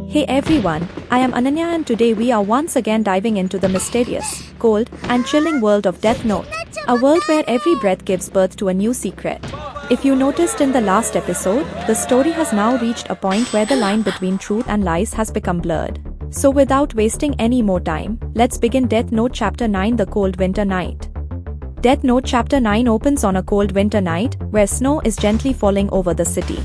Hey everyone, I am Ananya and today we are once again diving into the mysterious, cold, and chilling world of Death Note. A world where every breath gives birth to a new secret. If you noticed in the last episode, the story has now reached a point where the line between truth and lies has become blurred. So without wasting any more time, let's begin Death Note Chapter 9, The Cold Winter Night. Death Note Chapter 9 opens on a cold winter night, where snow is gently falling over the city.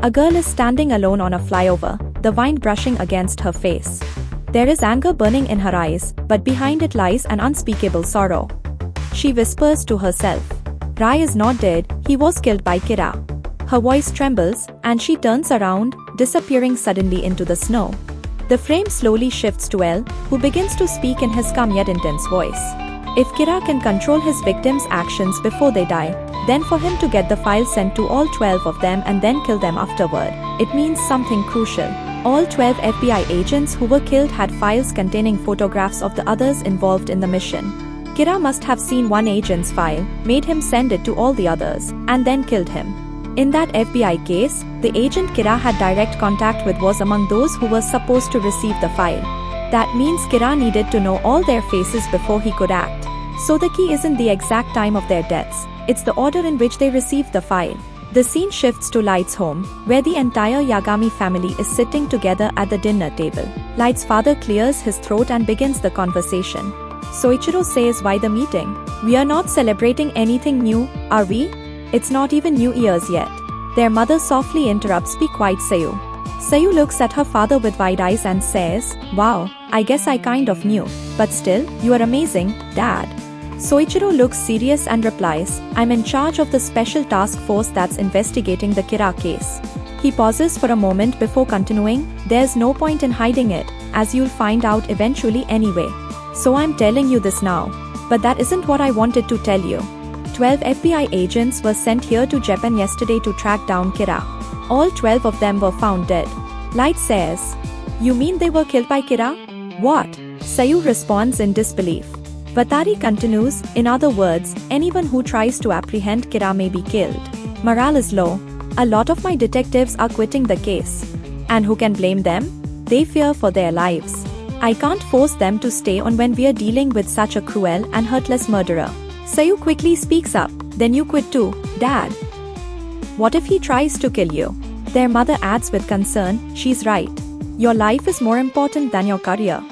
A girl is standing alone on a flyover, the wind brushing against her face. There is anger burning in her eyes, but behind it lies an unspeakable sorrow. She whispers to herself, Rai is not dead, he was killed by Kira. Her voice trembles, and she turns around, disappearing suddenly into the snow. The frame slowly shifts to L, who begins to speak in his calm yet intense voice. If Kira can control his victims' actions before they die, then for him to get the file sent to all 12 of them and then kill them afterward, it means something crucial. All 12 FBI agents who were killed had files containing photographs of the others involved in the mission. Kira must have seen one agent's file, made him send it to all the others, and then killed him. In that FBI case, the agent Kira had direct contact with was among those who were supposed to receive the file. That means Kira needed to know all their faces before he could act. So the key isn't the exact time of their deaths, it's the order in which they received the file. The scene shifts to Light's home, where the entire Yagami family is sitting together at the dinner table. Light's father clears his throat and begins the conversation. Soichiro says, why the meeting? We are not celebrating anything new, are we? It's not even New Year's yet. Their mother softly interrupts, be quiet Sayu. Sayu looks at her father with wide eyes and says, wow, I guess I kind of knew. But still, you are amazing, Dad. Soichiro looks serious and replies, I'm in charge of the special task force that's investigating the Kira case. He pauses for a moment before continuing, there's no point in hiding it, as you'll find out eventually anyway. So I'm telling you this now. But that isn't what I wanted to tell you. 12 FBI agents were sent here to Japan yesterday to track down Kira. All 12 of them were found dead. Light says, you mean they were killed by Kira? What? Sayu responds in disbelief. Vatari continues, in other words, anyone who tries to apprehend Kira may be killed. Morale is low. A lot of my detectives are quitting the case. And who can blame them? They fear for their lives. I can't force them to stay on when we're dealing with such a cruel and heartless murderer. Sayu quickly speaks up, then you quit too, Dad. What if he tries to kill you? Their mother adds with concern, she's right. Your life is more important than your career.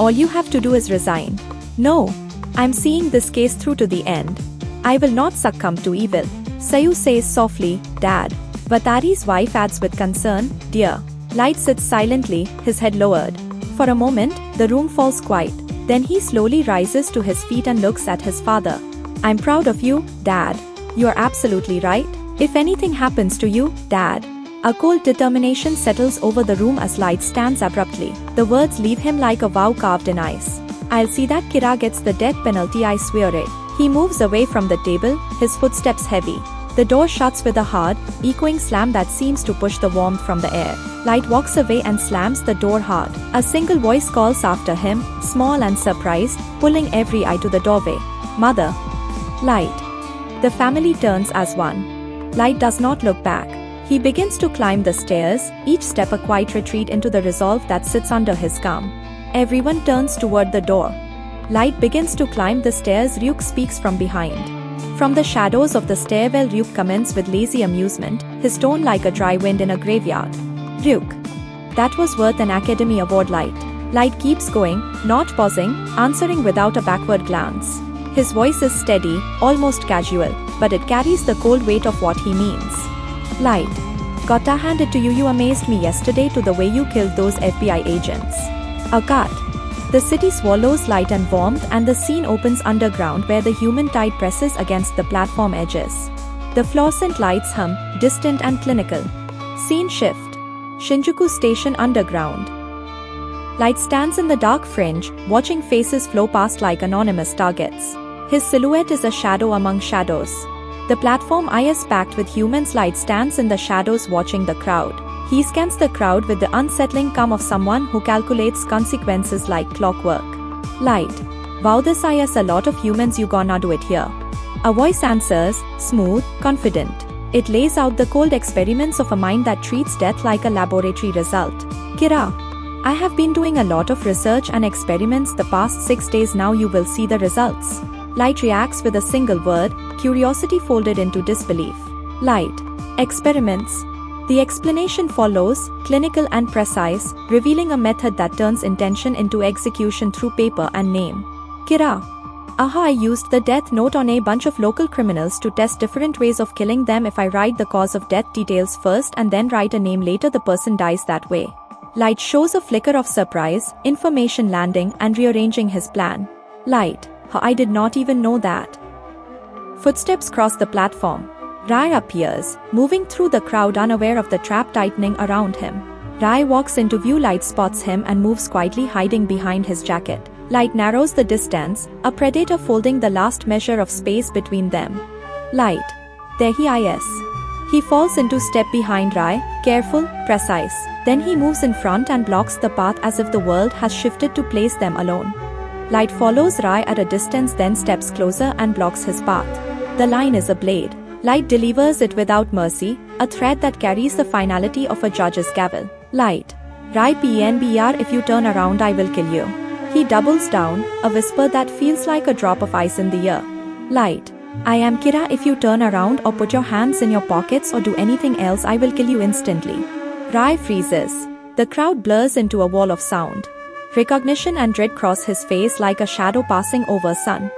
All you have to do is resign. No. I'm seeing this case through to the end. I will not succumb to evil. Sayu says softly, Dad. Vatari's wife adds with concern, dear. Light sits silently, his head lowered. For a moment, the room falls quiet. Then he slowly rises to his feet and looks at his father. I'm proud of you, Dad. You're absolutely right. If anything happens to you, Dad. A cold determination settles over the room as Light stands abruptly. The words leave him like a vow carved in ice. I'll see that Kira gets the death penalty, I swear it. He moves away from the table, his footsteps heavy. The door shuts with a hard, echoing slam that seems to push the warmth from the air. Light walks away and slams the door hard. A single voice calls after him, small and surprised, pulling every eye to the doorway. Mother. Light. The family turns as one. Light does not look back. He begins to climb the stairs, each step a quiet retreat into the resolve that sits under his calm. Everyone turns toward the door. Light begins to climb the stairs. Ryuk speaks from behind. From the shadows of the stairwell, Ryuk comments with lazy amusement, his tone like a dry wind in a graveyard. Ryuk. That was worth an Academy Award. Light keeps going, not pausing, answering without a backward glance. His voice is steady, almost casual, but it carries the cold weight of what he means. Light. Gotta hand it to you, you amazed me yesterday to the way you killed those FBI agents. A cut. The city swallows light and warmth and the scene opens underground where the human tide presses against the platform edges. The fluorescent lights hum, distant and clinical. Scene shift. Shinjuku Station underground. Light stands in the dark fringe, watching faces flow past like anonymous targets. His silhouette is a shadow among shadows. The platform is packed with humans. Light stands in the shadows watching the crowd. He scans the crowd with the unsettling calm of someone who calculates consequences like clockwork. Light. Wow, this is a lot of humans, you gonna do it here? A voice answers, smooth, confident. It lays out the cold experiments of a mind that treats death like a laboratory result. Kira. I have been doing a lot of research and experiments the past 6 days. Now you will see the results. Light reacts with a single word, curiosity folded into disbelief. Light. Experiments. The explanation follows, clinical and precise, revealing a method that turns intention into execution through paper and name. Kira. Aha, I used the death note on a bunch of local criminals to test different ways of killing them. If I write the cause of death details first and then write a name later, the person dies that way. Light shows a flicker of surprise, information landing and rearranging his plan. Light. I did not even know that. Footsteps cross the platform. Rai appears, moving through the crowd unaware of the trap tightening around him. Rai walks into view. Light spots him and moves quietly, hiding behind his jacket. Light narrows the distance, a predator folding the last measure of space between them. Light. There he is. He falls into step behind Rai, careful, precise. Then he moves in front and blocks the path as if the world has shifted to place them alone. Light follows Rai at a distance, then steps closer and blocks his path. The line is a blade. Light delivers it without mercy, a thread that carries the finality of a judge's gavel. Light. Rai PNBR, if you turn around I will kill you. He doubles down, a whisper that feels like a drop of ice in the air. Light. I am Kira, if you turn around or put your hands in your pockets or do anything else I will kill you instantly. Rai freezes. The crowd blurs into a wall of sound. Recognition and dread cross his face like a shadow passing over sun.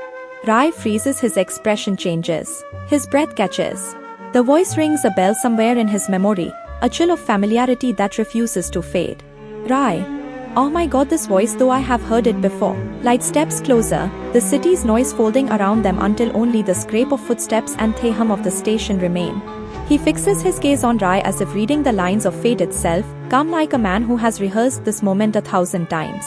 Rai freezes, his expression changes. His breath catches. The voice rings a bell somewhere in his memory, a chill of familiarity that refuses to fade. Rai. Oh my god, this voice, though I have heard it before. Light steps closer, the city's noise folding around them until only the scrape of footsteps and the hum of the station remain. He fixes his gaze on Rai as if reading the lines of fate itself, calm like a man who has rehearsed this moment 1,000 times.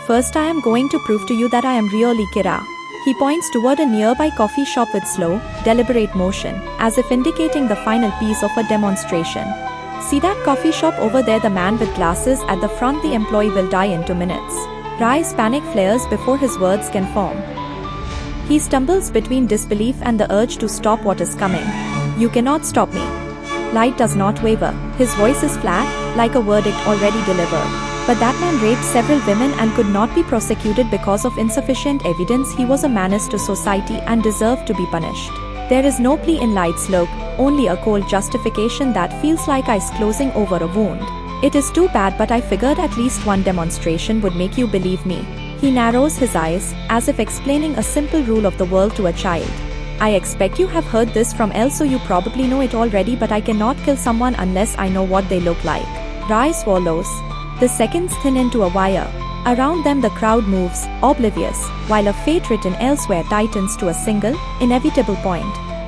First, I am going to prove to you that I am really Kira. He points toward a nearby coffee shop with slow, deliberate motion, as if indicating the final piece of a demonstration. See that coffee shop over there, the man with glasses at the front? The employee will die in 2 minutes. Rai's panic flares before his words can form. He stumbles between disbelief and the urge to stop what is coming. You cannot stop me. Light does not waver. His voice is flat, like a verdict already delivered. But that man raped several women and could not be prosecuted because of insufficient evidence. He was a menace to society and deserved to be punished. There is no plea in Light's look, only a cold justification that feels like ice closing over a wound. It is too bad, but I figured at least one demonstration would make you believe me. He narrows his eyes, as if explaining a simple rule of the world to a child. I expect you have heard this from else, so you probably know it already, but I cannot kill someone unless I know what they look like. Rai swallows. The seconds thin into a wire. Around them the crowd moves, oblivious, while a fate written elsewhere tightens to a single, inevitable point.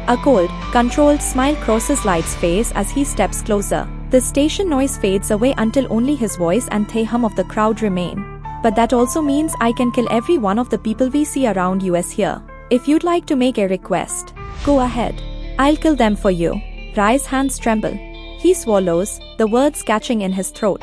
A cold, controlled smile crosses Light's face as he steps closer. The station noise fades away until only his voice and the hum of the crowd remain. But that also means I can kill every one of the people we see around us here. If you'd like to make a request, go ahead. I'll kill them for you. Rai's hands tremble. He swallows, the words catching in his throat.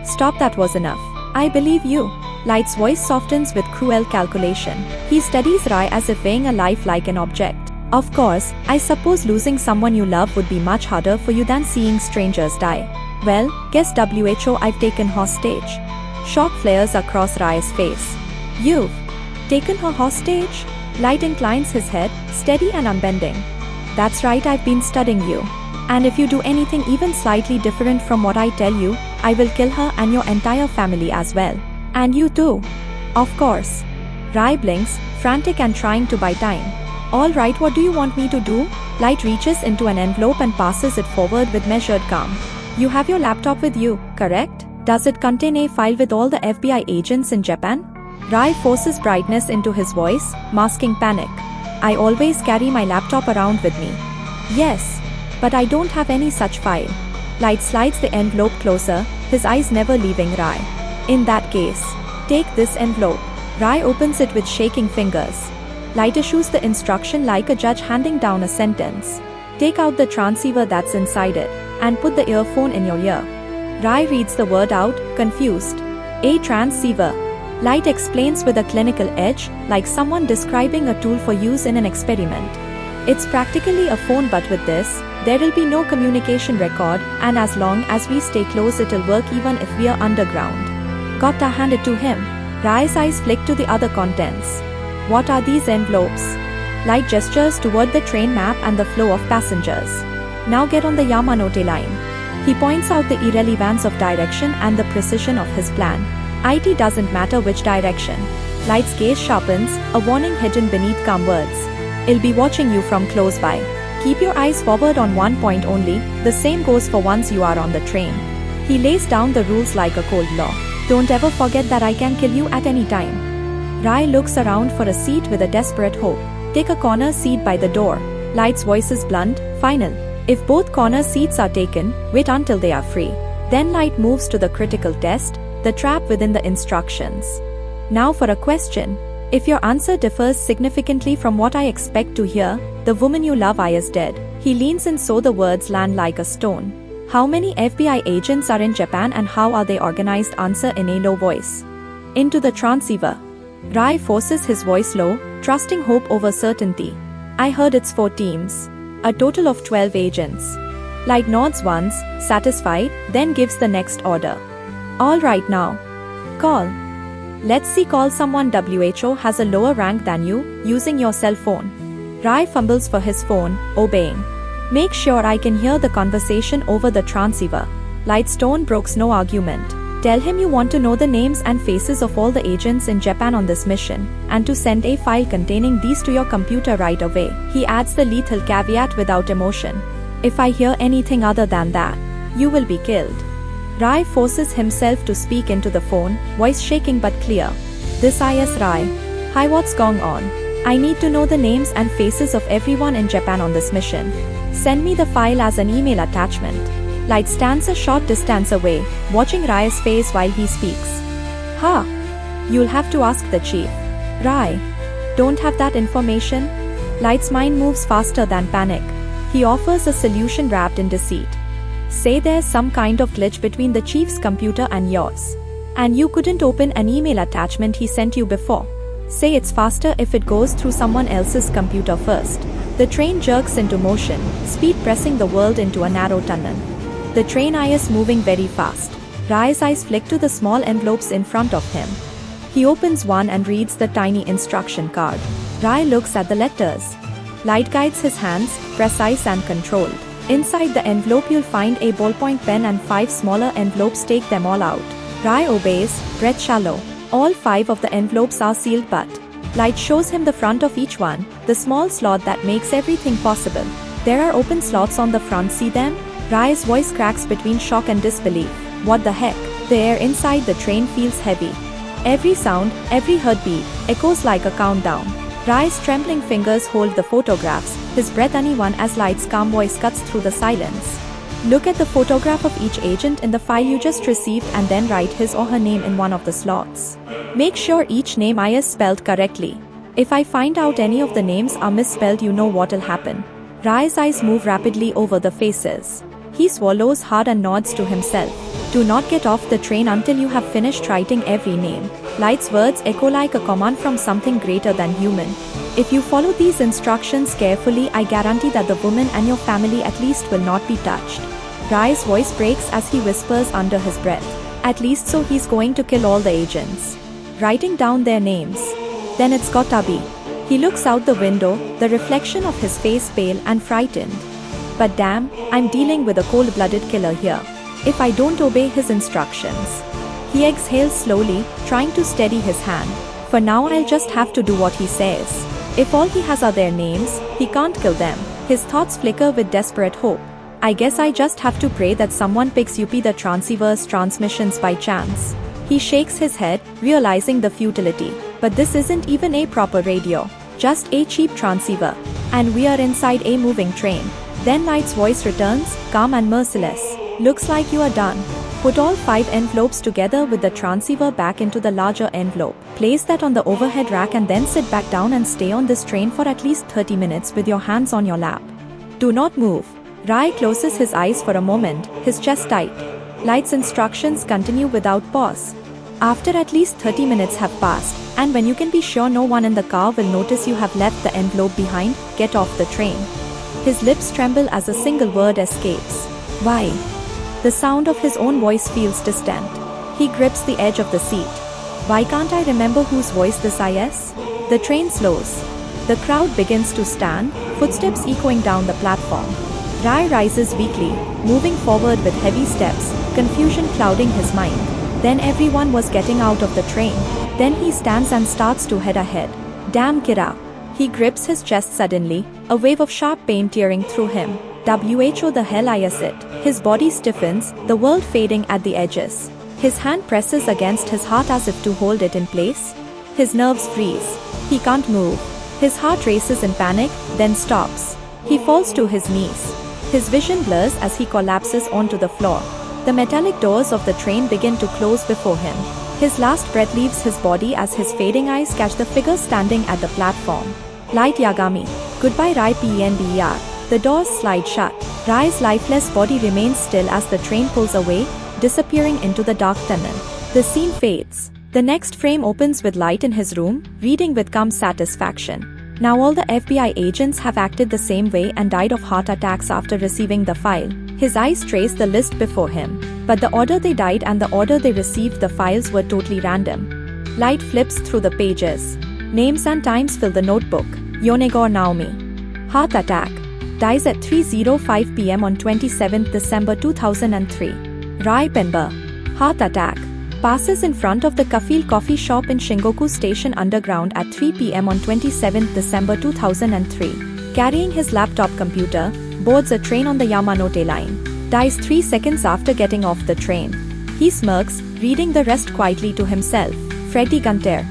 Stop, that was enough. I believe you. Light's voice softens with cruel calculation. He studies Rai as if weighing a life like an object. Of course, I suppose losing someone you love would be much harder for you than seeing strangers die. Well, guess WHO I've taken hostage. Shock flares across Rai's face. You've taken her hostage? Light inclines his head, steady and unbending. That's right, I've been studying you. And if you do anything even slightly different from what I tell you, I will kill her and your entire family as well. And you too. Of course. Rai blinks, frantic and trying to buy time. Alright, what do you want me to do? Light reaches into an envelope and passes it forward with measured calm. You have your laptop with you, correct? Does it contain a file with all the FBI agents in Japan? Rai forces brightness into his voice, masking panic. I always carry my laptop around with me. Yes. But I don't have any such file. Light slides the envelope closer, his eyes never leaving Rai. In that case, take this envelope. Rai opens it with shaking fingers. Light issues the instruction like a judge handing down a sentence. Take out the transceiver that's inside it, and put the earphone in your ear. Rai reads the word out, confused. A transceiver. Light explains with a clinical edge, like someone describing a tool for use in an experiment. It's practically a phone, but with this, there will be no communication record, and as long as we stay close it'll work even if we are underground. Gotta hand it to him. Rai's eyes flick to the other contents. What are these envelopes? Light gestures toward the train map and the flow of passengers. Now get on the Yamanote line. He points out the irrelevance of direction and the precision of his plan. It doesn't matter which direction. Light's gaze sharpens, a warning hidden beneath calm words. I'll be watching you from close by. Keep your eyes forward on one point only, the same goes for once you are on the train. He lays down the rules like a cold law. Don't ever forget that I can kill you at any time. Rai looks around for a seat with a desperate hope. Take a corner seat by the door. Light's voice is blunt, final. If both corner seats are taken, wait until they are free. Then Light moves to the critical test, the trap within the instructions. Now for a question. If your answer differs significantly from what I expect to hear, the woman you love is dead. He leans in so the words land like a stone. How many FBI agents are in Japan and how are they organized? Answer in a low voice. Into the transceiver. Rai forces his voice low, trusting hope over certainty. I heard it's 4 teams. A total of 12 agents. Light nods once, satisfied, then gives the next order. All right now. Call. Let's see, call someone. WHO has a lower rank than you, using your cell phone. Rai fumbles for his phone, obeying. Make sure I can hear the conversation over the transceiver. Light's tone brokes no argument. Tell him you want to know the names and faces of all the agents in Japan on this mission, and to send a file containing these to your computer right away. He adds the lethal caveat without emotion. If I hear anything other than that, you will be killed. Rai forces himself to speak into the phone, voice shaking but clear. This is Rai. Hi, what's going on? I need to know the names and faces of everyone in Japan on this mission. Send me the file as an email attachment. Light stands a short distance away, watching Rai's face while he speaks. Huh? You'll have to ask the chief. Rai. Don't have that information? Light's mind moves faster than panic. He offers a solution wrapped in deceit. Say there's some kind of glitch between the chief's computer and yours. And you couldn't open an email attachment he sent you before. Say it's faster if it goes through someone else's computer first. The train jerks into motion, speed pressing the world into a narrow tunnel. The train is moving very fast. Rai's eyes flick to the small envelopes in front of him. He opens one and reads the tiny instruction card. Rai looks at the letters. Light guides his hands, precise and controlled. Inside the envelope you'll find a ballpoint pen and 5 smaller envelopes. Take them all out. Rai obeys, breath shallow. All 5 of the envelopes are sealed but Light shows him the front of each one, the small slot that makes everything possible. There are open slots on the front, see them? Rai's voice cracks between shock and disbelief. What the heck? The air inside the train feels heavy. Every sound, every heartbeat, echoes like a countdown. Rai's trembling fingers hold the photographs, his breath uneven as Light's calm voice cuts through the silence. Look at the photograph of each agent in the file you just received and then write his or her name in one of the slots. Make sure each name is spelled correctly. If I find out any of the names are misspelled, you know what'll happen. Rai's eyes move rapidly over the faces. He swallows hard and nods to himself. Do not get off the train until you have finished writing every name. Light's words echo like a command from something greater than human. If you follow these instructions carefully, I guarantee that the woman and your family at least will not be touched. Rai's voice breaks as he whispers under his breath. At least so he's going to kill all the agents. Writing down their names. Then it's gotta be. He looks out the window, the reflection of his face pale and frightened. But damn, I'm dealing with a cold-blooded killer here. If I don't obey his instructions. He exhales slowly, trying to steady his hand. For now I'll just have to do what he says. If all he has are their names, he can't kill them. His thoughts flicker with desperate hope. I guess I just have to pray that someone picks up the transceiver's transmissions by chance. He shakes his head, realizing the futility. But this isn't even a proper radio. Just a cheap transceiver. And we are inside a moving train. Then Light's voice returns, calm and merciless. Looks like you are done. Put all 5 envelopes together with the transceiver back into the larger envelope. Place that on the overhead rack and then sit back down and stay on this train for at least 30 minutes with your hands on your lap. Do not move. Rai closes his eyes for a moment, his chest tight. Light's instructions continue without pause. After at least 30 minutes have passed, and when you can be sure no one in the car will notice you have left the envelope behind, get off the train. His lips tremble as a single word escapes. Why? The sound of his own voice feels distant. He grips the edge of the seat. Why can't I remember whose voice this is? The train slows. The crowd begins to stand, footsteps echoing down the platform. Rai rises weakly, moving forward with heavy steps, confusion clouding his mind. Then everyone was getting out of the train. Then he stands and starts to head ahead. Damn Kira. He grips his chest suddenly, a wave of sharp pain tearing through him. Who the hell is it? His body stiffens, the world fading at the edges. His hand presses against his heart as if to hold it in place. His nerves freeze. He can't move. His heart races in panic, then stops. He falls to his knees. His vision blurs as he collapses onto the floor. The metallic doors of the train begin to close before him. His last breath leaves his body as his fading eyes catch the figure standing at the platform. Light Yagami. Goodbye Rai Penber. The doors slide shut. Rai's lifeless body remains still as the train pulls away, disappearing into the dark tunnel. The scene fades. The next frame opens with Light in his room, reading with calm satisfaction. Now all the FBI agents have acted the same way and died of heart attacks after receiving the file. His eyes trace the list before him. But the order they died and the order they received the files were totally random. Light flips through the pages. Names and times fill the notebook. Yonegor Naomi. Heart attack. Dies at 3:05 p.m. on 27th December 2003. Rai Penber. Heart attack. Passes in front of the Kafil coffee shop in Shingoku Station Underground at 3 p.m. on 27th December 2003. Carrying his laptop computer, boards a train on the Yamanote line. Dies 3 seconds after getting off the train. He smirks, reading the rest quietly to himself. Freddy Gunter.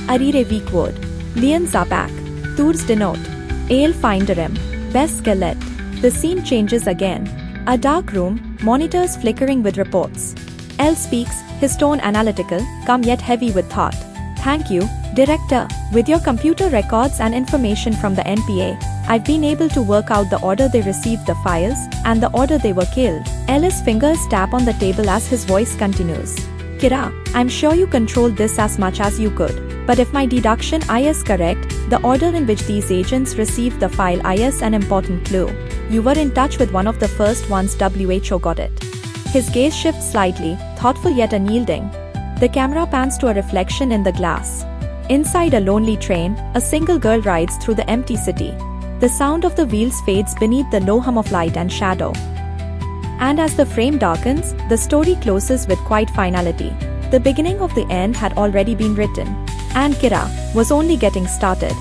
Arire Weekwood. Leon Zapak. Tours Denote. Ale Finderim. Best Skelet. The scene changes again. A dark room, monitors flickering with reports. L speaks, his tone analytical, calm yet heavy with thought. Thank you, Director. With your computer records and information from the NPA, I've been able to work out the order they received the files, and the order they were killed. Ellis' fingers tap on the table as his voice continues. Kira, I'm sure you controlled this as much as you could. But if my deduction is correct, the order in which these agents received the file is an important clue. You were in touch with one of the first ones WHO got it. His gaze shifts slightly, thoughtful yet unyielding. The camera pans to a reflection in the glass. Inside a lonely train, a single girl rides through the empty city. The sound of the wheels fades beneath the low hum of light and shadow. And as the frame darkens, the story closes with quiet finality. The beginning of the end had already been written. And Kira was only getting started.